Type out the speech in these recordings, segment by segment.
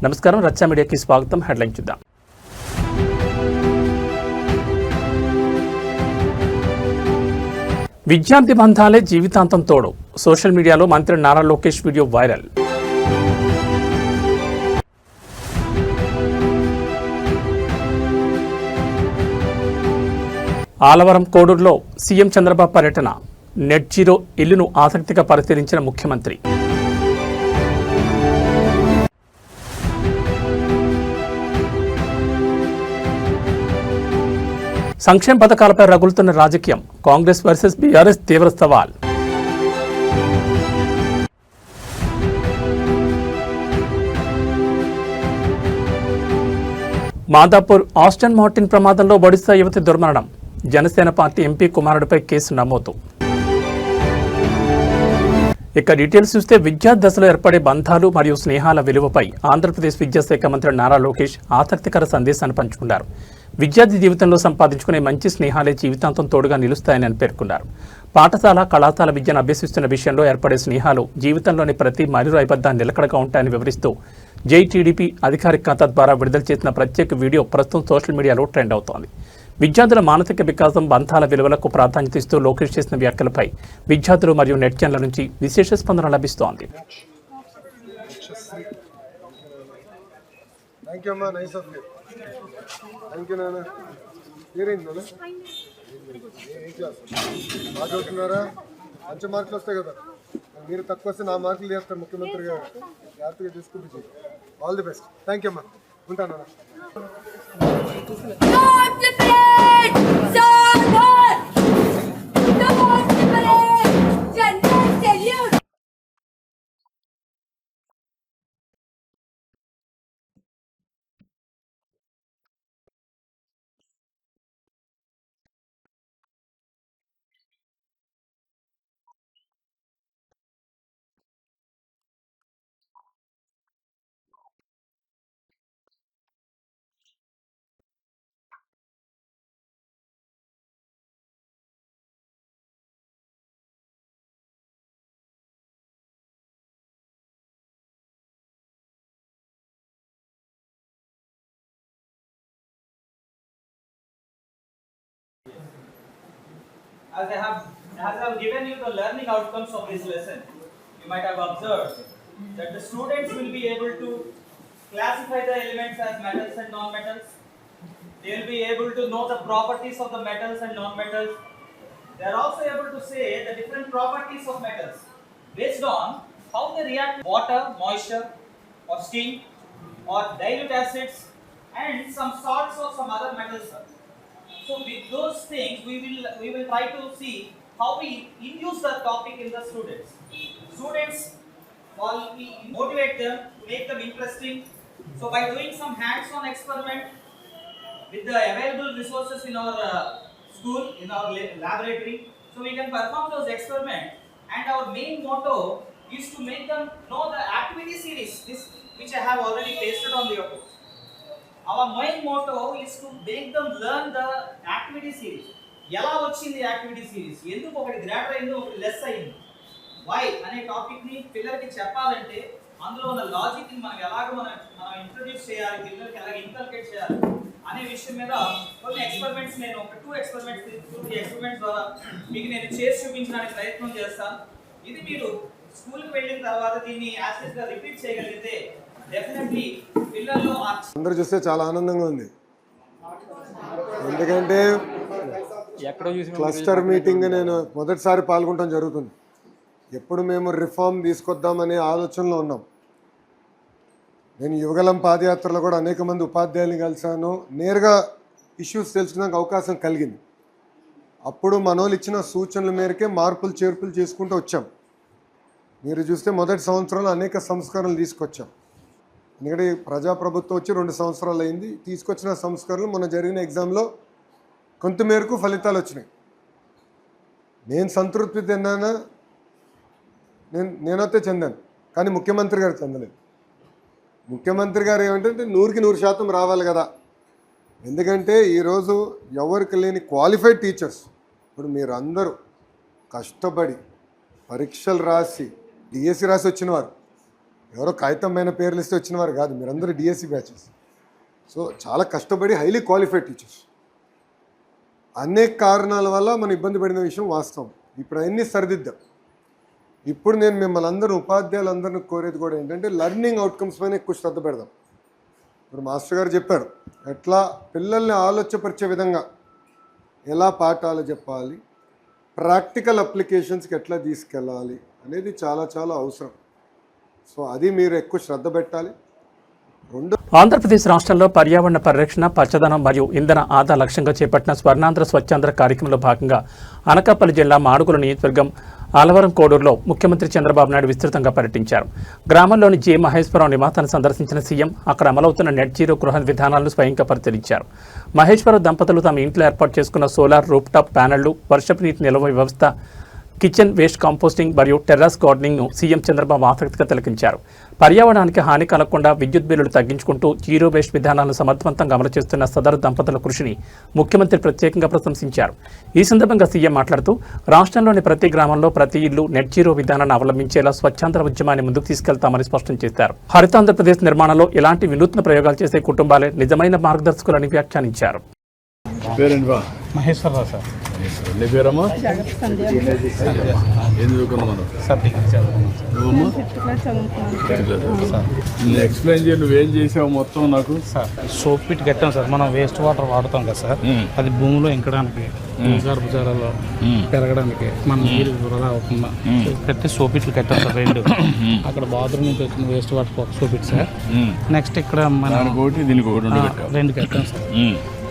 నమస్కారం, రచ్చ మీడియాకి స్వాగతం. హెడ్లైన్ చూద్దాం. విద్యార్థి బంధాలే జీవితాంతం తోడు. సోషల్ మీడియాలో మంత్రి నారా లోకేష్ వీడియో వైరల్. ఆలవరం కోడూరులో సీఎం చంద్రబాబు పర్యటన. నెట్ జీరో ఇల్లును ఆసక్తిగా పరిశీలించిన ముఖ్యమంత్రి. సంక్షేమ పథకాలపై రగులుతున్న రాజకీయం. కాంగ్రెస్ వర్సెస్ బీఆర్ఎస్ తీవ్ర సవాల్. మాదాపూర్ ఆస్టన్ మార్టిన్ ప్రమాదంలో ఒడిశా యువతి దుర్మరణం. జనసేన పార్టీ ఎంపీ కుమారుడిపై కేసు నమోదు. ఇక డీటెయిల్స్ చూస్తే విద్యార్థి దశలో ఏర్పడే బంధాలు మరియు స్నేహాల విలువపై ఆంధ్రప్రదేశ్ విద్యాశాఖ మంత్రి నారా లోకేష్ ఆసక్తికర సందేశాన్ని పంచుకున్నారు. విద్యార్థి జీవితంలో సంపాదించుకునే మంచి స్నేహాలే జీవితాంతం తోడుగా నిలుస్తాయని ఆయన పేర్కొన్నారు. పాఠశాల కళాశాల విద్యను అభ్యసిస్తున్న విషయంలో ఏర్పడే స్నేహాలు జీవితంలోని ప్రతి మైలురాయి వద్ద నిలకడగా ఉంటాయని వివరిస్తూ జైటీడీపీ అధికారిక ఖాతా ద్వారా విడుదల చేసిన ప్రత్యేక వీడియో ప్రస్తుతం సోషల్ మీడియాలో ట్రెండ్ అవుతోంది. విద్యార్థుల మానసిక వికాసం, బంధాల విలువలకు ప్రాధాన్యత ఇస్తూ లోకేష్ చేసిన వ్యాఖ్యలపై విద్యార్థులు మరియు నెటిజన్ల నుంచి విశేష స్పందన లభిస్తోంది. మంచి మార్కులు వస్తాయి కదా, మీరు తక్కువ వస్తే నా మార్కులు చేస్తారు ముఖ్యమంత్రి గారు. జాగ్రత్తగా తీసుకుంటే all the best. Thank you అమ్మా, ఉంటాను. As I have given you the learning outcomes of this lesson, you might have observed that the students will be able to classify the elements as metals and non-metals. They will be able to know the properties of the metals and non-metals. They are also able to say the different properties of metals based on how they react to water, moisture, or steam, or dilute acids, and some salts or some other metals. So with those things, we will try to see how we induce the topic in the students. Students, while we motivate them, make them interesting. So by doing some hands-on experiment with the available resources in our school, in our laboratory, so we can perform those experiments. And our main motto is to make them know the activity series, this which I have already pasted on the board. Our main motto is to make them learn the activity series. ఎలా వచ్చింది activity series, ఎందుకు ఒకటి greater అయింది ఒకటి less అయింది, why అనే topic ని పిల్లలకి చెప్పాలంటే అందులో ఉన్న లాజిక్ ని మనం ఎలాగ మనం ఇంట్రడ్యూస్ చేయాలి, పిల్లలకి ఎలాగ ఇన్కల్కేట్ చేయాలి అనే విషయం మీద కొన్ని ఎక్స్పెరిమెంట్స్, నేను ఒక 2 ఎక్స్పెరిమెంట్స్ తీసుకుని ఎక్స్పెరిమెంట్స్ ద్వారా మీకు నేను చేసి చూపించడానికి ప్రయత్నం చేస్తాను. ఇది మీరు స్కూల్కి వెళ్ళిన తర్వాత దీన్ని యాసిడ్ గా రిపీట్ చేయగలిగితే డెఫినెట్లీ పిల్లల్లో అందరూ చూస్తే చాలా ఆనందంగా ఉంది. ఎందుకంటే క్లస్టర్ మీటింగ్ నేను మొదటిసారి పాల్గొనడం జరుగుతుంది. ఎప్పుడు మేము రిఫార్మ్ తీసుకొద్దామనే ఆలోచనలో ఉన్నాం. నేను యువగలం పాదయాత్రలో కూడా అనేక మంది ఉపాధ్యాయులను కలిశాను. నేరుగా ఇష్యూస్ తెలుసుకోవడానికి అవకాశం కలిగింది. అప్పుడు మనోళ్ళు ఇచ్చిన సూచనల మేరకే మార్పులు చేర్పులు చేసుకుంటూ వచ్చాం. మీరు చూస్తే మొదటి సంవత్సరంలో అనేక సంస్కరణలు తీసుకొచ్చాం. ఎందుకంటే ప్రజాప్రభుత్వం వచ్చి 2 సంవత్సరాలు అయింది. తీసుకొచ్చిన సంస్కరణలు మొన్న జరిగిన ఎగ్జామ్లో కొంతమేరకు ఫలితాలు వచ్చినాయి. నేను సంతృప్తి చెందానా? నేనైతే చెందాను, కానీ ముఖ్యమంత్రి గారు చెందలేదు. ముఖ్యమంత్రి గారు ఏమంటే 100కి 100% రావాలి కదా. ఎందుకంటే ఈరోజు ఎవరికి లేని క్వాలిఫైడ్ టీచర్స్, ఇప్పుడు మీరు అందరూ కష్టపడి పరీక్షలు రాసి డిఎస్సి రాసి వచ్చిన వారు, ఎవరో కాగితమైన పేర్లు ఇస్తే వచ్చిన వారు కాదు, మీరందరూ డిఎస్సి బ్యాచెస్. సో చాలా కష్టపడి హైలీ క్వాలిఫైడ్ టీచర్స్. అనేక కారణాల వల్ల మనం ఇబ్బంది పడిన విషయం వాస్తవం. ఇప్పుడు అవన్నీ సరిదిద్దాం. ఇప్పుడు నేను మిమ్మల్ని అందరూ ఉపాధ్యాయులందరినీ కోరేది కూడా ఏంటంటే లెర్నింగ్ అవుట్కమ్స్ పైన ఎక్కువ శ్రద్ధ పెడదాం. ఇప్పుడు మాస్టర్ గారు చెప్పారు ఎట్లా పిల్లల్ని ఆలోచపరిచే విధంగా ఎలా పాఠాలు చెప్పాలి, ప్రాక్టికల్ అప్లికేషన్స్కి ఎట్లా తీసుకెళ్ళాలి అనేది చాలా చాలా అవసరం. సో అది మీరు ఎక్కువ శ్రద్ధ పెట్టాలి. ఆంధ్రప్రదేశ్ రాష్ట్రంలో పర్యావరణ పరిరక్షణ, పచ్చదనం మరియు ఇంధన ఆదా లక్ష్యంగా చేపట్టిన స్వర్ణాంధ్ర స్వచ్ఛాంధ్ర కార్యక్రమంలో భాగంగా అనకాపల్లి జిల్లా మాడుగుల నియోజకవర్గం ఆలవరం కోడూరులో ముఖ్యమంత్రి చంద్రబాబు నాయుడు విస్తృతంగా పర్యటించారు. గ్రామంలోని జె మహేశ్వరరావు నివాసాన్ని సందర్శించిన సీఎం అక్కడ అమలవుతున్న నెట్ జీరో గృహ విధానాలను స్వయంగా పరిశీలించారు. మహేశ్వరరావు దంపతులు తమ ఇంట్లో ఏర్పాటు చేసుకున్న సోలార్ రూఫ్టాప్ ప్యానెళ్లు, వర్షపు నీటి నిల్వ వ్యవస్థ, కిచెన్ వేస్ట్ కాంపోస్టింగ్ మరియు టెర్రస్ గార్డెనింగ్ను సీఎం చంద్రబాబు ఆసక్తిగా తిలకించారు. పర్యావరణానికి హాని కలగకుండా విద్యుత్ బిల్లులు తగ్గించుకుంటూ జీరో వేస్ట్ విధానాలను సమర్థవంతంగా అమలు చేస్తున్న సదరు దంపతుల కృషిని ముఖ్యమంత్రి ప్రత్యేకంగా ప్రశంసించారు. ఈ సందర్భంగా సీఎం మాట్లాడుతూ రాష్ట్రంలోని ప్రతి గ్రామంలో ప్రతి ఇల్లు నెట్ జీరో విధానాన్ని అవలంబించేలా స్వచ్ఛాంధ్ర ఉద్యమాన్ని ముందుకు తీసుకెళ్తామని స్పష్టం చేశారు. హరిత ఆంధ్రప్రదేశ్ నిర్మాణంలో ఇలాంటి వినూత్న ప్రయోగాలు చేసే కుటుంబాలే నిజమైన మార్గదర్శకులని వ్యాఖ్యానించారు. మహేశ్వరరావు సార్. నీ పేరమ్మా? ఏం చదువుకున్నావు? ఎక్స్ప్లెయిన్ చేయి, నువ్వేం చేసావు మొత్తం నాకు. సార్ సోప్ పిట్ కట్టాం సార్. మనం వేస్ట్ వాటర్ వాడతాం కదా సార్, అది భూమిలో ఇంకడానికి, గర్భజాలలో పెరగడానికి, మన నీరు వృధా అవ్వకుండా కట్టి సోప్ పిట్లు కట్టాం సార్. 2 అక్కడ బాత్రూమ్ నుంచి వచ్చిన వేస్ట్ వాటర్ ఒక సోప్ పిట్ సార్. నెక్స్ట్ ఇక్కడ మన 2 కట్టాం సార్.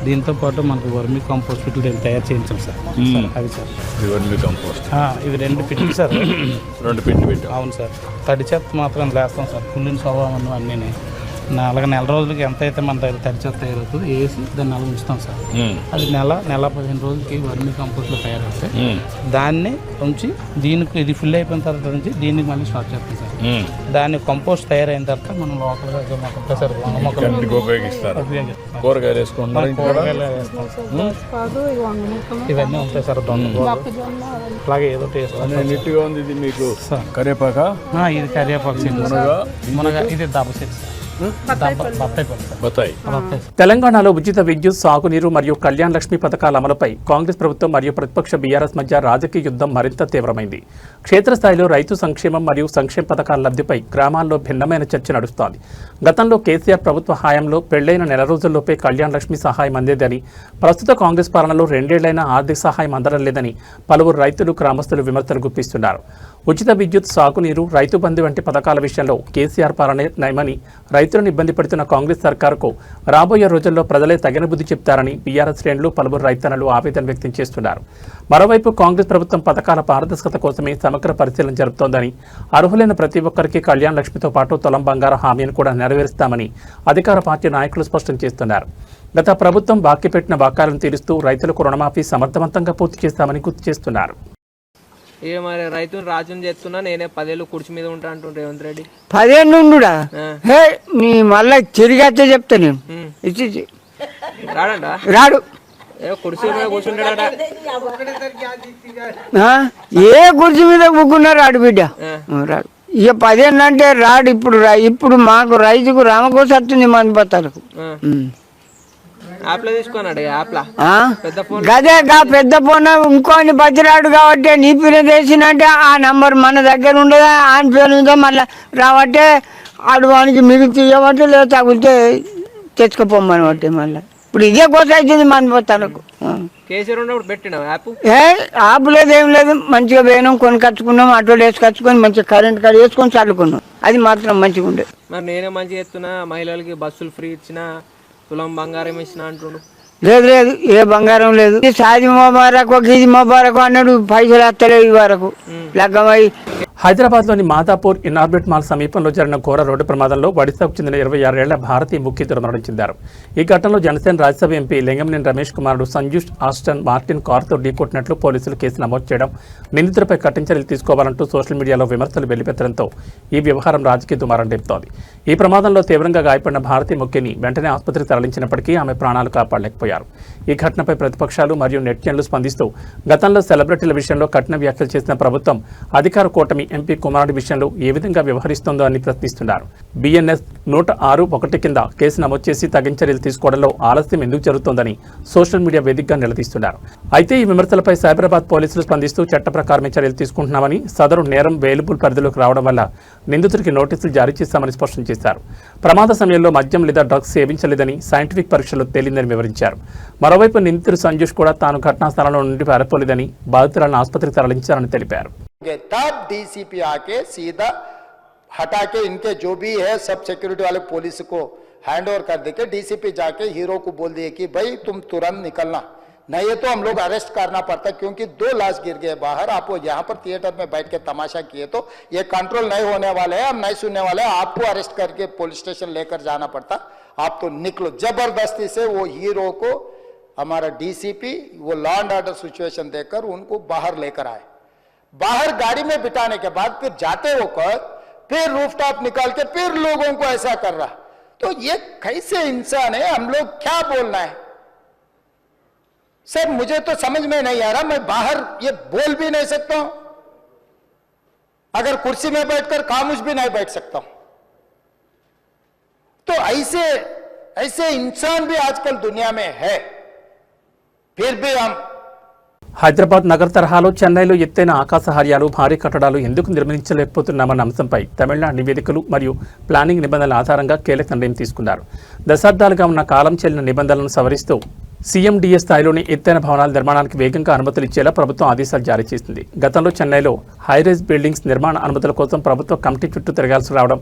దీంతో పాటు మనకు వర్మీ కాంపోస్ట్ పిట్లు తయారు చేయించాం సార్. అది సార్ వర్మీ కాంపోస్ట్. ఇవి 2 పిట్లు సార్. 2 పిట్లు పెట్టాం. అవును సార్. తడి చెత్త మాత్రం లేస్తాం సార్. కుళ్ళిన స్వభావం అన్నీ అలాగే నెల రోజులకి ఎంత అయితే మన దగ్గర తడి చెత్త తయారవుతుంది వేసి దాన్ని అలా ఉంచుతాం సార్. అది నెల 15 రోజులకి వర్మీ కంపోస్ట్లో తయారవుతాయి. దాన్ని ఉంచి దీనికి ఇది ఫుల్ అయిపోయిన తర్వాత నుంచి దీనికి మళ్ళీ స్టార్ట్ చేస్తాం సార్. దాన్ని కంపోస్ట్ తయారైన తర్వాత మనం లోకల్గా మొక్కలు సార్ మొక్కలు ఉపయోగిస్తారు. కూరగాయలు వేసుకుంటాం, ఇవన్నీ ఉంటాయి సార్. అలాగే ఏదో టేస్ట్ నీట్గా ఉంది. ఇది మీకు కరివేపాక? ఇది కరివేపాకు, మునగా, ఇది దబసెట్ సార్. తెలంగాణలో ఉచిత విద్యుత్, సాగునీరు మరియు కళ్యాణ్ లక్ష్మి పథకాల అమలుపై కాంగ్రెస్ ప్రభుత్వం మరియు ప్రతిపక్ష బీఆర్ఎస్ మధ్య రాజకీయ యుద్ధం మరింత తీవ్రమైంది. క్షేత్రస్థాయిలో రైతు సంక్షేమం మరియు సంక్షేమ పథకాల లబ్ధిపై గ్రామాల్లో భిన్నమైన చర్చ నడుస్తోంది. గతంలో కేసీఆర్ ప్రభుత్వ హయాంలో పెళ్లైన నెల రోజుల్లోపే కళ్యాణ్ లక్ష్మి సహాయం అందేదని, ప్రస్తుత కాంగ్రెస్ పాలనలో 2 ఏళ్లైనా ఆర్థిక సహాయం అందడం లేదని పలువురు రైతులు, గ్రామస్తులు విమర్శలు గుప్పిస్తున్నారు. ఉచిత విద్యుత్, సాగునీరు, రైతు బంధు వంటి పథకాల విషయంలో కేసీఆర్ పాలనే నయమని రైతులను ఇబ్బంది పెడుతున్న కాంగ్రెస్ సర్కారుకు రాబోయే రోజుల్లో ప్రజలే తగిన బుద్ధి చెప్తారని బీఆర్ఎస్ శ్రేణులు, పలువురు రైతన్నలు ఆవేదన వ్యక్తం చేస్తున్నారు. మరోవైపు కాంగ్రెస్ ప్రభుత్వం పథకాల పారదర్శకత కోసమే సమగ్ర పరిశీలన జరుపుతోందని, అర్హులైన ప్రతి ఒక్కరికి కళ్యాణ్ లక్ష్మితో పాటు తులం బంగారం హామీని కూడా నెరవేరుస్తామని అధికార పార్టీ నాయకులు స్పష్టం చేస్తున్నారు. గత ప్రభుత్వం బాకీ పెట్టిన బకాయిలను తీరుస్తూ రైతులకు రుణమాఫీ సమర్థవంతంగా పూర్తి చేస్తామని గుర్తు చేస్తున్నారు. ఏ మరి రైతుని రాజుని చేస్తున్నా, నేనే 10 ఏళ్ళు కుర్చీ మీద ఉంటా అంటుంటే రేవంత్ రెడ్డి. 10 ఏళ్ళు ఉండుడా? హే నీ మళ్ళా తిరిగైతే చెప్తా నేను. ఇచ్చి రాడంట, రాడు. కుర్చీ మీద కూర్చుంటాడట. ఏ కుర్చీ మీద కూకున్నా రాడు బిడ్డ, రాడు. ఇక 10 ఏళ్ళు అంటే రాడు. ఇప్పుడు మాకు రైతుకు రామకోసం వస్తుంది మంది బత్తాలకు. గదే పెద్ద ఫోన్ ఇంకోని బతిరాడు కాబట్టి నీ పేరు వేసినంటే ఆ నంబర్ మన దగ్గర ఉండదా, ఆయన పేరు ఉందో మళ్ళీ రాబట్టే ఆడవానికి మిగిలి తీయబట్టే లేదా తగిలితే తెచ్చుకోపోమని బట్టి మళ్ళీ ఇప్పుడు ఇదే కోసం అవుతుంది మన బత్తాలకు. యాప్ లేదు, ఏం లేదు. మంచిగా పోయినాం, కొని కట్టుకున్నాం, ఆటోలు వేసుకొచ్చుకొని మంచిగా కరెంట్ కాడ వేసుకొని చల్లుకున్నాం. అది మాత్రం మంచిగా ఉండే. మరి నేనే మంచిగా ఎత్తున్నా, మహిళలకి బస్సులు ఫ్రీ ఇచ్చిన, తులం బంగారం ఇచ్చిన అంటుండు. లేదు లేదు, ఏ బంగారం లేదు. సాది మొబారక్ ఇది మొబారక్ అన్నాడు, పైసలు వస్తలేవు ఈ వరకు లగ్గమై. హైదరాబాద్లోని మాదాపూర్ ఇన్ఆర్బిట్ మాల్ సమీపంలో జరిగిన ఘోర రోడ్డు ప్రమాదంలో ఒడిశాకు చెందిన 26 ఏళ్ల భారతీయ ముఖ్యమంత్రి మరణం చెందారు. ఈ ఘటనలో జనసేన రాజ్యసభ ఎంపీ లింగంనేని రమేష్ కుమారుడు సంజుష్ ఆస్టన్ మార్టిన్ కారుతో ఢీకొట్టినట్లు పోలీసులు కేసు నమోదు చేయడం, నిందితులపై కఠిన చర్యలు తీసుకోవాలంటూ సోషల్ మీడియాలో విమర్శలు వెల్లువెత్తడంతో ఈ వ్యవహారం రాజకీయ దుమారం రేపుతోంది. ఈ ప్రమాదంలో తీవ్రంగా గాయపడిన భారతీయ ముఖ్యని వెంటనే ఆసుపత్రికి తరలించినప్పటికీ ఆమె ప్రాణాలు కాపాడలేకపోయారు. ఈ ఘటనపై ప్రతిపక్షాలు మరియు నెటిజన్లు స్పందిస్తూ గతంలో సెలబ్రిటీల విషయంలో కఠిన వ్యాఖ్యలు చేసిన ప్రభుత్వం అధికార కూటమి ఎంపీ కుమారుడి విషయంలో ఏ విధంగా వ్యవహరిస్తోందో అని ప్రశ్నిస్తున్నారు. BNS 106(1) కింద కేసు నమోదు చేసి తగిన చర్యలు తీసుకోవడంలో ఆలస్యం ఎందుకు జరుగుతోందని సోషల్ మీడియా వేదికగా నిలదీస్తున్నారు. అయితే ఈ విమర్శలపై సైబరాబాద్ పోలీసులు స్పందిస్తూ చట్ట ప్రకారమే చర్యలు తీసుకుంటున్నామని, సదరు నేరం వేలుబుల్ పరిధిలోకి రావడం వల్ల నిందితుడికి నోటీసులు జారీ చేశామని స్పష్టం చేశారు. ప్రమాద సమయంలో మద్యం లేదా డ్రగ్స్ సేవించలేదని సైంటిఫిక్ పరీక్షలో తేలిందని వివరించారు. మరోవైపు నిందితుడు సంజుష్ కూడా తాను ఘటనా స్థలంలో నుండి పారిపోలేదని, బాధితులను ఆసుపత్రికి తరలించారని తెలిపారు. तब DCP आके सीधा हटा के इनके जो भी है सब सिक्योरिटी वाले पुलिस को हैंड ओवर कर देके DCP जाके हीरो को बोल दिए कि भाई तुम तुरंत निकलना, नहीं तो हम लोग अरेस्ट करना पड़ता, क्योंकि 2 लाश गिर गए बाहर। आप यहाँ पर थिएटर में बैठ के तमाशा किए तो ये कंट्रोल नहीं होने वाले हैं, हम नहीं सुनने वाले हैं, आपको अरेस्ट करके पुलिस स्टेशन लेकर जाना पड़ता, आप तो निकलो। जबरदस्ती से वो हीरो को हमारा DCP वो लॉ एंड ऑर्डर सिचुएशन देकर उनको बाहर लेकर आए। बाहर गाड़ी में बिठाने के बाद फिर जाते होकर फिर रूफटॉप निकाल के फिर लोगों को ऐसा कर रहा, तो ये कैसे इंसान है? हम लोग क्या बोलना है सर? मुझे तो समझ में नहीं आ रहा। मैं बाहर ये बोल भी नहीं सकता हूं, अगर कुर्सी में बैठकर खामोश भी नहीं बैठ सकता हूं। तो ऐसे इंसान भी आजकल दुनिया में है, फिर भी हम హైదరాబాద్ నగర తరహాలో చెన్నైలో ఎత్తైన ఆకాశహార్యాలు, భారీ కట్టడాలు ఎందుకు నిర్మించలేకపోతున్నామన్న అంశంపై తమిళనాడు నివేదికలు మరియు ప్లానింగ్ నిబంధనల ఆధారంగా కీలక నిర్ణయం తీసుకున్నారు. దశాబ్దాలుగా ఉన్న కాలం చెల్లిన నిబంధనలను సవరిస్తూ CMDA స్థాయిలోని ఎత్తైన భవనాల నిర్మాణానికి వేగంగా అనుమతులు ఇచ్చేలా ప్రభుత్వం ఆదేశాలు జారీ చేసింది. గతంలో చెన్నైలో హైరైజ్ బిల్డింగ్స్ నిర్మాణ అనుమతుల కోసం ప్రభుత్వ కమిటీ చుట్టూ తిరగాల్సి రావడం,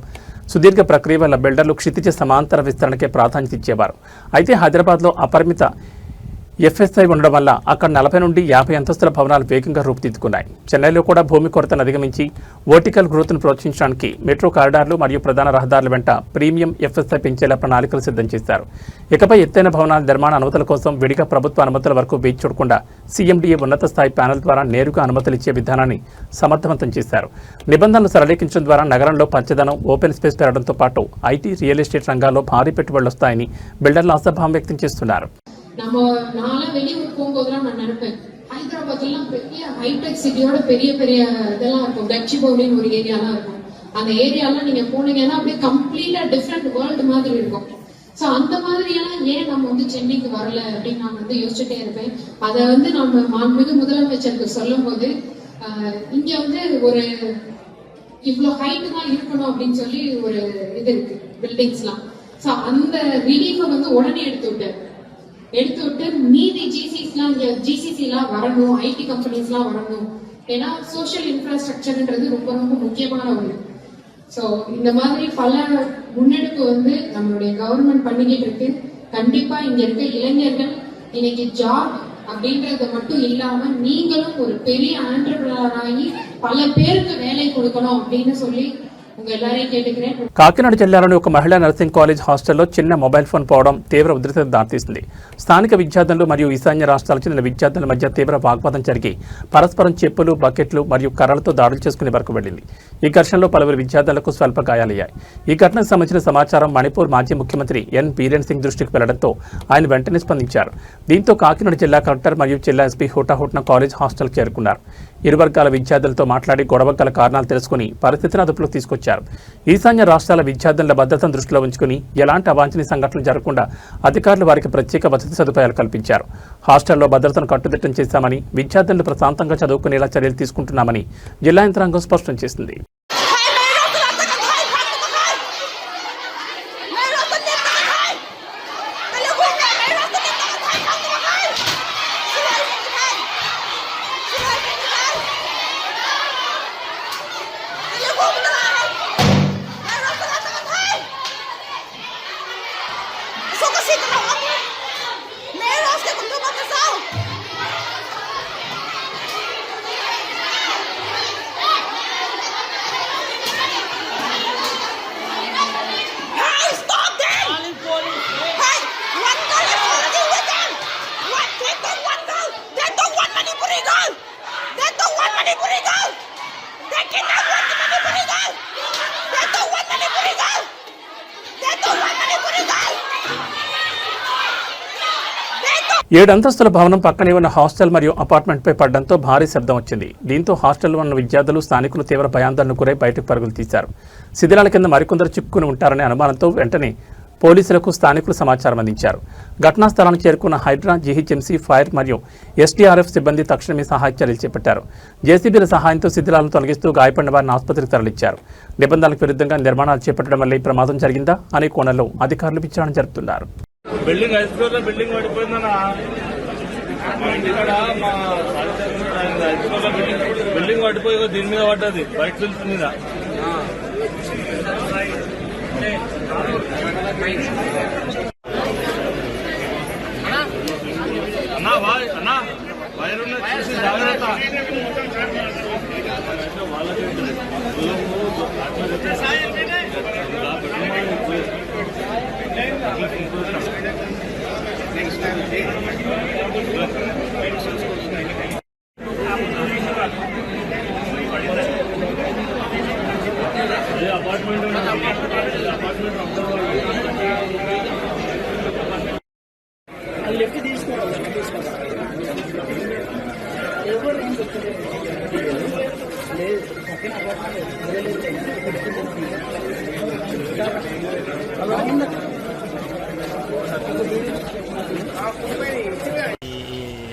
సుదీర్ఘ ప్రక్రియ వల్ల బిల్డర్లు క్షితిజ సమాంతర విస్తరణకే ప్రాధాన్యత ఇచ్చేవారు. అయితే హైదరాబాద్లో అపరిమిత FSI ఉండడం వల్ల అక్కడ 40 నుండి 50 అంతస్తుల భవనాలు వేగంగా రూపుదిద్దుకున్నాయి. చెన్నైలో కూడా భూమి కొరతను అధిగమించి వర్టికల్ గ్రోత్ను ప్రోత్సహించడానికి మెట్రో కారిడార్లు మరియు ప్రధాన రహదారుల వెంట ప్రీమియం FSI పెంచేలా ప్రణాళికలు సిద్ధం చేశారు. ఇకపై ఎత్తైన భవనాల నిర్మాణ అనుమతుల కోసం విడిగా ప్రభుత్వ అనుమతుల వరకు వేచి చూడకుండా CMDA ఉన్నత స్థాయి ప్యానెల్ ద్వారా నేరుగా అనుమతులు ఇచ్చే విధానాన్ని సమర్థవంతం చేశారు. నిబంధనలు సరళీకరించడం ద్వారా నగరంలో పచ్చదనం, ఓపెన్ స్పేస్ పెరగడంతో పాటు IT, రియల్ ఎస్టేట్ రంగాల్లో భారీ పెట్టుబడులు వస్తాయని బిల్డర్లు ఆశాభావం వ్యక్తం చేస్తున్నారు. நம்ம நாளா வெளியூர் போகும்போதெல்லாம் நான் நினைப்பேன், ஹைதராபாத்லாம் பெரிய ஹைடெக் சிட்டியோட பெரிய பெரிய இதெல்லாம் இருக்கும். கச்சிபௌலின்னு ஒரு ஏரியாலாம் இருக்கும். அந்த ஏரியாலாம் நீங்க போனீங்கன்னா அப்படியே கம்ப்ளீட்டா டிஃப்ரெண்ட் வேர்ல்டு மாதிரி இருக்கும். ஸோ அந்த மாதிரியெல்லாம் ஏன் நம்ம வந்து சென்னைக்கு வரல அப்படின்னு நான் வந்து யோசிச்சுட்டே இருப்பேன். அதை வந்து நம்ம மாண்புமிகு முதலமைச்சருக்கு சொல்லும் போது இங்க வந்து ஒரு இவ்வளோ ஹைட்டு தான் இருக்கணும் அப்படின்னு சொல்லி ஒரு இது இருக்கு பில்டிங்ஸ்லாம். ஸோ அந்த ரிலீஃபை வந்து உடனே எடுத்து விட்டு மீதி ஜிசிசிலாம் வரணும், IT கம்பெனிஸ்லாம் வரணும். ஏன்னா சோஷியல் இன்ஃப்ராஸ்ட்ரக்சர்ன்றது ரொம்ப ரொம்ப முக்கியமான ஒன்று. ஸோ இந்த மாதிரி பல முன்னெடுப்பு வந்து நம்மளுடைய கவர்மெண்ட் பண்ணிக்கிட்டு இருக்கு. கண்டிப்பா இங்க இருக்க இளைஞர்கள் இன்னைக்கு ஜாப் அப்படின்றத மட்டும் இல்லாம நீங்களும் ஒரு பெரிய ஆண்டர்பிரனர் ஆகி பல பேருக்கு வேலை கொடுக்கணும் அப்படின்னு சொல்லி కాకినాడ జిల్లాలోని ఒక మహిళా నర్సింగ్ కాలేజ్ హాస్టల్లో చిన్న మొబైల్ ఫోన్ పోవడం తీవ్ర ఉద్రిక్తతకు దారితీసింది. స్థానిక విద్యార్థులు మరియు ఈశాన్య రాష్ట్రాలకు చెందిన విద్యార్థుల మధ్య తీవ్ర వాగ్వాదం జరిగి పరస్పరం చెప్పులు, బకెట్లు మరియు కర్రలతో దాడులు చేసుకునే వరకు వెళ్లింది. ఈ ఘర్షణలో పలువురు విద్యార్థులకు స్వల్ప గాయాలయ్యాయి. ఈ ఘటనకు సంబంధించిన సమాచారం మణిపూర్ మాజీ ముఖ్యమంత్రి ఎన్ బీరేన్ సింగ్ దృష్టికి వెళ్లడంతో ఆయన వెంటనే స్పందించారు. దీంతో కాకినాడ జిల్లా కలెక్టర్ మరియు జిల్లా SP హుటాహుటిన కాలేజ్ హాస్టల్ చేరుకున్నారు. ఇరు వర్గాల విద్యార్థులతో మాట్లాడి గొడవ గల కారణాలు తెలుసుకుని పరిస్థితిని అదుపులోకి తీసుకొచ్చారు. ఈశాన్య రాష్ట్రాల విద్యార్థుల భద్రతను దృష్టిలో ఉంచుకుని ఎలాంటి అవాంఛనీయ సంఘటనలు జరగకుండా అధికారులు వారికి ప్రత్యేక వసతి సదుపాయాలు కల్పించారు. హాస్టల్లో భద్రతను కట్టుదిట్టం చేశామని, విద్యార్థులు ప్రశాంతంగా చదువుకునేలా చర్యలు తీసుకుంటున్నామని జిల్లా యంత్రాంగం స్పష్టం చేసింది. 7 అంతస్తుల భవనం పక్కనే ఉన్న హాస్టల్ మరియు అపార్ట్మెంట్పై పడడంతో భారీ శబ్దం వచ్చింది. దీంతో హాస్టల్లో ఉన్న విద్యార్థులు స్థానికులు తీవ్ర భయాందోళనకు గురై బయటకు పరుగులు తీశారు. శిథిలాల కింద మరికొందరు చిక్కుకుని ఉంటారనే అనుమానంతో వెంటనే పోలీసులకు స్థానికులు సమాచారం అందించారు. ఘటనా స్థలానికి చేరుకున్న హైడ్రా, జీహెచ్ఎంసీ, ఫైర్ మరియు ఎస్డీఆర్ఎఫ్ సిబ్బంది తక్షణమే సహాయ చర్యలు చేపట్టారు. జేసీబీల సహాయంతో శిథిలాలను తొలగిస్తూ గాయపడిన వారిని ఆసుపత్రికి తరలించారు. నిబంధనలకు విరుద్ధంగా నిర్మాణాలు చేపట్టడం వల్ల ఈ ప్రమాదం జరిగిందా అనే కోణంలో అధికారులు విచారణ జరుపుతున్నారు. బిల్డింగ్ 5 ఫ్లోర్లో బిల్డింగ్ పడిపోయిందన్న మా ఇంటికాడ మా ఆయన 5 ఫ్లోర్లో బిల్డింగ్ పడిపోయి దీని మీద పడ్డది వైట్ ఫిల్స్ మీద. అన్నా వైర్ ఉన్న చూసి జాగ్రత్త.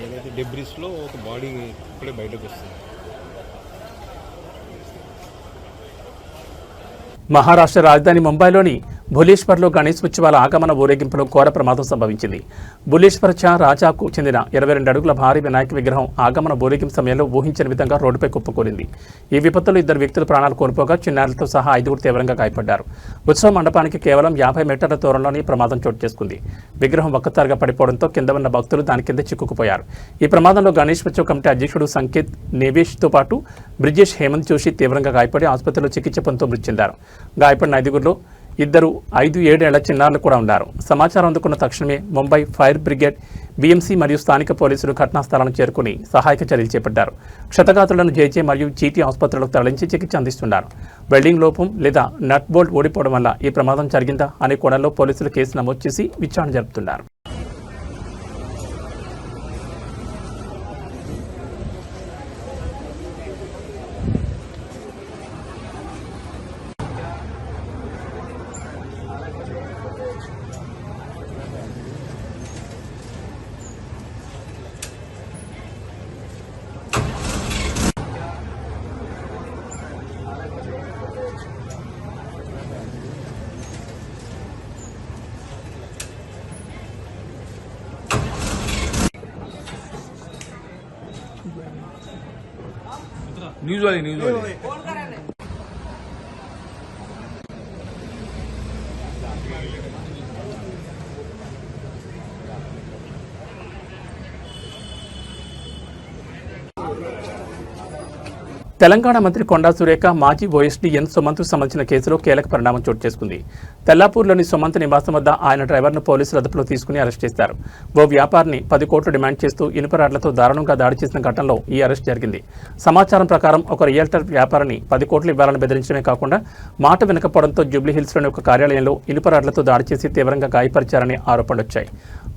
ఏదైతే డెబ్రిస్లో ఒక బాడీ ఇప్పుడే బయటకు వస్తుంది. మహారాష్ట్ర రాజధాని ముంబైలోని భులేశ్వర్లో గణేష్ ఉత్సవాల ఆగమన ఊరేగింపులో ఘోర ప్రమాదం సంభవించింది. భులేశ్వర్ చా రాజాకు చెందిన 22 అడుగుల భారీ వినాయక విగ్రహం ఆగమన ఊరేగింపు సమయంలో ఊహించని విధంగా రోడ్డుపై కుప్పకూలింది. ఈ విపత్తులో 2 వ్యక్తులు ప్రాణాలు కోల్పోగా చిన్నారులతో సహా 5 తీవ్రంగా గాయపడ్డారు. ఉత్సవ మండపానికి కేవలం 50 మీటర్ల దూరంలోనే ప్రమాదం చోటు చేసుకుంది. విగ్రహం ఒక్కసారిగా పడిపోవడంతో కింద ఉన్న భక్తులు దాని కింద చిక్కుకుపోయారు. ఈ ప్రమాదంలో గణేష్ ఉత్సవ కమిటీ అధ్యక్షుడు సంకేత్ నేవేష్తో పాటు బ్రిజేష్ హేమంత్ జోషి తీవ్రంగా గాయపడి ఆసుపత్రిలో చికిత్స పొందుతూ మృతి చెందారు. గాయపడిన 5గురిలో 2 5-7 ఏళ్ల చిన్నారులు కూడా ఉన్నారు. సమాచారం అందుకున్న తక్షణమే ముంబై ఫైర్ బ్రిగేడ్, బీఎంసీ మరియు స్థానిక పోలీసులు ఘటనా స్థలాన్ని చేరుకుని సహాయక చర్యలు చేపట్టారు. క్షతగాతులను జేజే మరియు జీటీ ఆసుపత్రులకు తరలించి చికిత్స అందిస్తున్నారు. వెల్డింగ్ లోపం లేదా నట్ బోల్ట్ ఓడిపోవడం వల్ల ఈ ప్రమాదం జరిగిందా అనే కోణంలో పోలీసులు కేసు నమోదు చేసి విచారణ జరుపుతున్నారు. न्यूज वाली తెలంగాణ మంత్రి కొండా సురేఖ మాజీ ఓఎస్డీ ఎన్ సుమంత్కు సంబంధించిన కేసులో కీలక పరిణామం చోటు చేసుకుంది. తెల్లాపూర్లోని సుమంత్ నివాసం వద్ద ఆయన డ్రైవర్ను పోలీసులు అదుపులో తీసుకుని అరెస్ట్ చేశారు. ఓ వ్యాపారిని 10 కోట్లు డిమాండ్ చేస్తూ ఇనుపరాడ్లతో దారుణంగా దాడి చేసిన ఘటనలో ఈ అరెస్ట్ జరిగింది. సమాచారం ప్రకారం ఒక రియల్టర్ వ్యాపారిని 10 కోట్లు ఇవ్వాలని బెదిరించడమే కాకుండా మాట వినకపోవడంతో జూబ్లీహిల్స్లోని ఒక కార్యాలయంలో ఇనుపరాడ్లతో దాడి చేసి తీవ్రంగా గాయపరిచారని ఆరోపణలొచ్చాయి.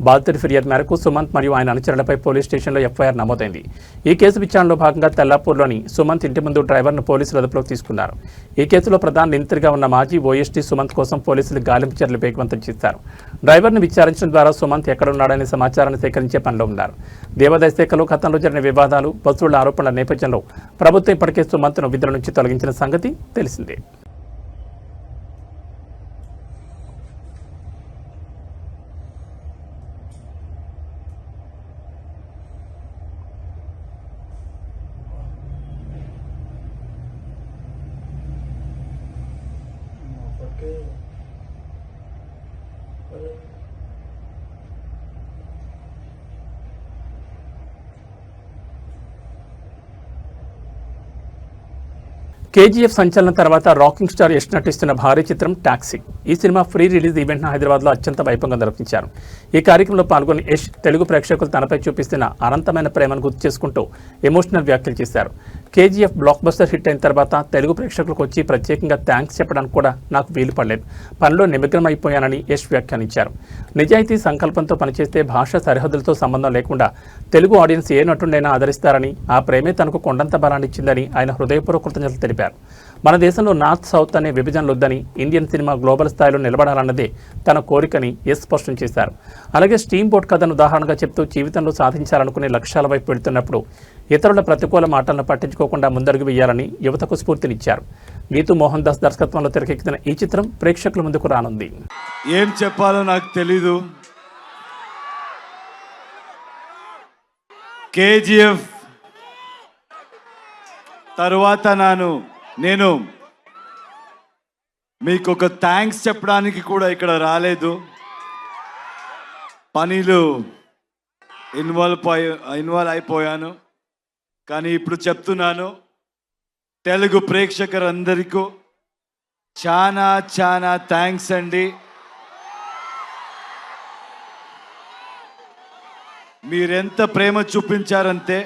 బాధితుడి ఫిర్యాదు మేరకు సుమంత్ మరియు ఆయన అనుచరులపై పోలీస్ స్టేషన్లో ఎఫ్ఐఆర్ నమోదైంది. ఈ కేసు విచారణలో భాగంగా తెల్లాపూర్లోని సుమంత్ ఇంటి ముందు డ్రైవర్ను పోలీసులు అదుపులోకి తీసుకున్నారు. ఈ కేసులో ప్రధాన నిందితుడిగా ఉన్న మాజీ ఓఎస్డీ సుమంత్ కోసం పోలీసులు గాలింపు చర్యలు వేగవంతం చేశారు. డ్రైవర్ను విచారించడం ద్వారా సుమంత్ ఎక్కడున్నాడనే సమాచారాన్ని సేకరించే పనిలో ఉన్నారు. దేవాదాయ శాఖలో గతంలో జరిగిన వివాదాలు, వసూళ్ల ఆరోపణల నేపథ్యంలో ప్రభుత్వం ఇప్పటికే సుమంత్ను విధుల నుంచి తొలగించిన సంగతి తెలిసిందే. కేజీఎఫ్ సంచలనం తర్వాత రాకింగ్ స్టార్ యష్ నటిస్తున్న భారీ చిత్రం టాక్సీ. ఈ సినిమా ప్రీ రిలీజ్ ఈవెంట్ను హైదరాబాద్లో అత్యంత వైభవంగా నిర్వహించారు. ఈ కార్యక్రమంలో పాల్గొని యష్ తెలుగు ప్రేక్షకులు తనపై చూపిస్తున్న అనంతమైన ప్రేమను గుర్తు చేసుకుంటూ ఎమోషనల్ వ్యాఖ్యలు చేశారు. కేజీఎఫ్ బ్లాక్ బస్టర్ హిట్ అయిన తర్వాత తెలుగు ప్రేక్షకులకు వచ్చి ప్రత్యేకంగా థ్యాంక్స్ చెప్పడానికి కూడా నాకు వీలు పడలేదు. పనిలో నిమగ్నమైపోయానని యష్ వ్యాఖ్యానించారు. నిజాయితీ సంకల్పంతో పనిచేస్తే భాష సరిహద్దులతో సంబంధం లేకుండా తెలుగు ఆడియన్స్ ఏ నటుడైనా ఆదరిస్తారని, ఆ ప్రేమే తనకు కొండంత బలాన్నిచ్చిందని ఆయన హృదయపూర్వక కృతజ్ఞతలు తెలిపారు. మన దేశంలో నార్త్ సౌత్ అనే విభజనలొద్దని, ఇండియన్ సినిమా గ్లోబల్ స్థాయిలో నిలబడాలన్నదే తన కోరికని యష్ స్పష్టం చేశారు. అలాగే స్టీమ్ బోట్ కథను ఉదాహరణగా చెప్తూ జీవితంలో సాధించాలనుకునే లక్ష్యాల వైపు వెళుతున్నప్పుడు ఇతరుల ప్రతికూల మాటలను పట్టించుకోకుండా ముందడుగు వేయాలని యువతకు స్ఫూర్తినిచ్చారు. గీతూ మోహన్ దాస్ దర్శకత్వంలో తెరకెక్కిన ఈ చిత్రం ప్రేక్షకుల ముందుకు రానుంది. ఏం చెప్పాలో నాకు తెలీదు. కేజీఎఫ్ తరువాత నేను మీకు ఒక థ్యాంక్స్ చెప్పడానికి కూడా ఇక్కడ రాలేదు. పనిలో ఇన్వాల్వ్ అయిపోయాను. కానీ ఇప్పుడు చెప్తున్నాను, తెలుగు ప్రేక్షకులందరికీ చాలా చాలా థ్యాంక్స్ అండి. మీరెంత ప్రేమ చూపించారంటే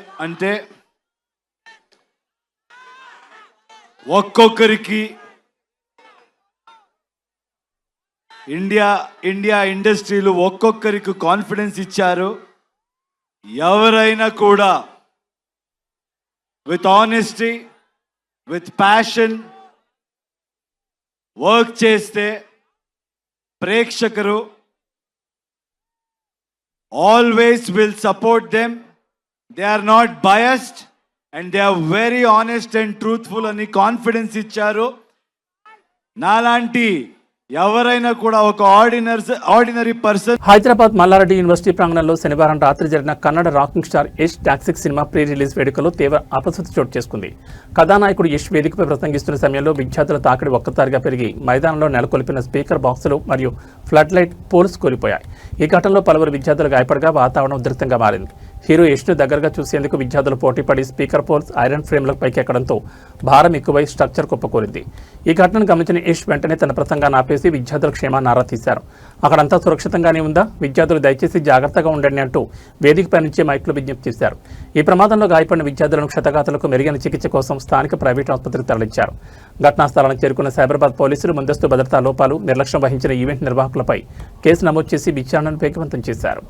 ఒక్కొక్కరికి ఇండియా ఇండస్ట్రీలో ఒక్కొక్కరికి కాన్ఫిడెన్స్ ఇచ్చారు. ఎవరైనా కూడా with honesty, with passion work చేస్తే ప్రేక్షకులు always will support them. They are not biased and they are very honest and truthful అని కాన్ఫిడెన్స్ ఇచ్చారు. నాలాంటి ఎవరైనా కూడా ఒక ordinary person. Hyderabad Malla Reddy university ప్రాంగణంలో శనివారం రాత్రి జరిగిన Kannada rocking star Yash Toxic cinema pre release వేడుకలో తీవ్ర అపశృతి చోటు చేసుకుంది. కథానాయకుడు యష్ వేదికపై ప్రసంగిస్తున్న సమయంలో విద్యార్థుల తాకిడి ఒక్కసారిగా పెరిగి మైదానంలో నెలకొల్పిన స్పీకర్ బాక్సులు మరియు ఫ్లడ్ లైట్ పోల్స్ కూలిపోయాయి. ఈ ఘటనలో పలువురు విద్యార్థులు గాయపడగా వాతావరణం ఉద్రిక్తంగా మారింది. హీరో యష్ను దగ్గరగా చూసేందుకు విద్యార్థులు పోటీపడి స్పీకర్ పోల్స్, ఐరన్ ఫ్రేమ్లకు పైకెక్కడంతో భారం ఎక్కువై స్ట్రక్చర్ కుప్పకూలింది. ఈ ఘటనను గమనించిన యష్ వెంటనే తన ప్రసంగాన్ని ఆపేసి విద్యార్థుల క్షేమాన్ని ఆరా తీశారు. అక్కడంతా సురక్షితంగానే ఉందా, విద్యార్థులు దయచేసి జాగ్రత్తగా ఉండండి అంటూ వేదికపై నుంచే మైక్లో విజ్ఞప్తి చేశారు. ఈ ప్రమాదంలో గాయపడిన విద్యార్థులను క్షతగాతులకు మెరుగైన చికిత్స కోసం స్థానిక ప్రైవేట్ ఆసుపత్రికి తరలించారు. ఘటనా స్థలానికి చేరుకున్న సైబరాబాద్ పోలీసులు ముందస్తు భద్రతా లోపాలు, నిర్లక్ష్యం వహించిన ఈవెంట్ నిర్వాహకులపై కేసు నమోదు చేసి విచారణను వేగవంతం చేశారు.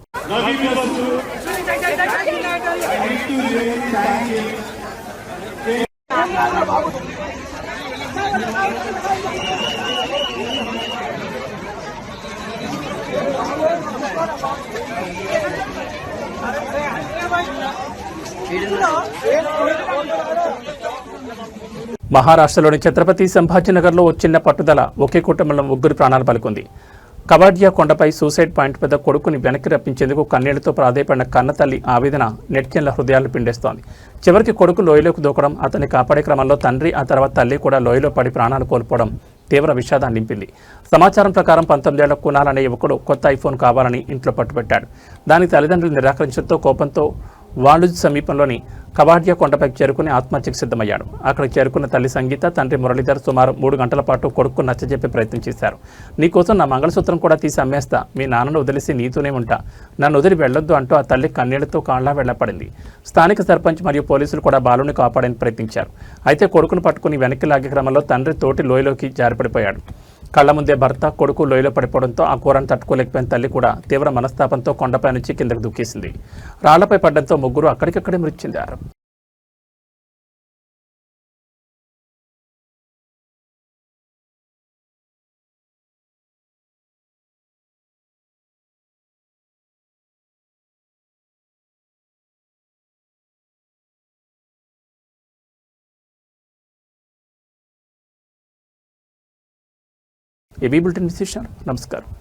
మహారాష్ట్రలోని ఛత్రపతి సంభాజీనగర్లో ఓ చిన్న పట్టుదల ఒకే కుటుంబంలో ముగ్గురు ప్రాణాలు పలుకుంది. కవాడియా కొండపై సూసైడ్ పాయింట్ వద్ద కొడుకుని వెనక్కి రప్పించేందుకు కన్నీళ్లతో ప్రాధేయపడిన కన్నతల్లి ఆవేదన నెట్టిన్ల హృదయాలు పిండేస్తోంది. చివరికి కొడుకు లోయలోకి దూకడం, అతన్ని కాపాడే క్రమంలో తండ్రి, ఆ తర్వాత తల్లి కూడా లోయలో పడి ప్రాణాలు కోల్పోవడం తీవ్ర విషాదాన్ని నింపింది. సమాచారం ప్రకారం 19 ఏళ్ల కునాల్ అనే యువకుడు కొత్త ఐఫోన్ కావాలని ఇంట్లో పట్టుబట్టాడు. దానికి తల్లిదండ్రులు నిరాకరించడంతో కోపంతో వాలుజ్ సమీపంలోని కవాడియా కొండపైకి చేరుకుని ఆత్మహత్యకు సిద్ధమయ్యాడు. అక్కడికి చేరుకున్న తల్లి సంగీత, తండ్రి మురళీధర్ సుమారు 3 గంటల పాటు కొడుకు నచ్చజెప్పే ప్రయత్నం చేశారు. నీకోసం నా మంగళసూత్రం కూడా తీసి అమ్మేస్తా, మీ నాన్నను వదిలేసి నీతోనే ఉంటా, నన్ను వదిలి వెళ్లొద్దు అంటూ ఆ తల్లి కన్నీళ్లతో కాళ్లా వెళ్లపడింది. స్థానిక సర్పంచ్ మరియు పోలీసులు కూడా బాలుని కాపాడని ప్రయత్నించారు. అయితే కొడుకును పట్టుకుని వెనక్కి లాగే క్రమంలో తండ్రి తోటి లోయలోకి జారిపడిపోయాడు. కళ్ల ముందే భర్త, కొడుకు లోయలో పడిపోవడంతో ఆ కూరను తట్టుకోలేకపోయిన తల్లి కూడా తీవ్ర మనస్తాపంతో కొండపై నుంచి కిందకు దూకేసింది. రాళ్లపై పడ్డంతో ముగ్గురు అక్కడికక్కడే మృతి చెందారు. ఏబీ బులెటిన్ విశేషాలు. నమస్కారం.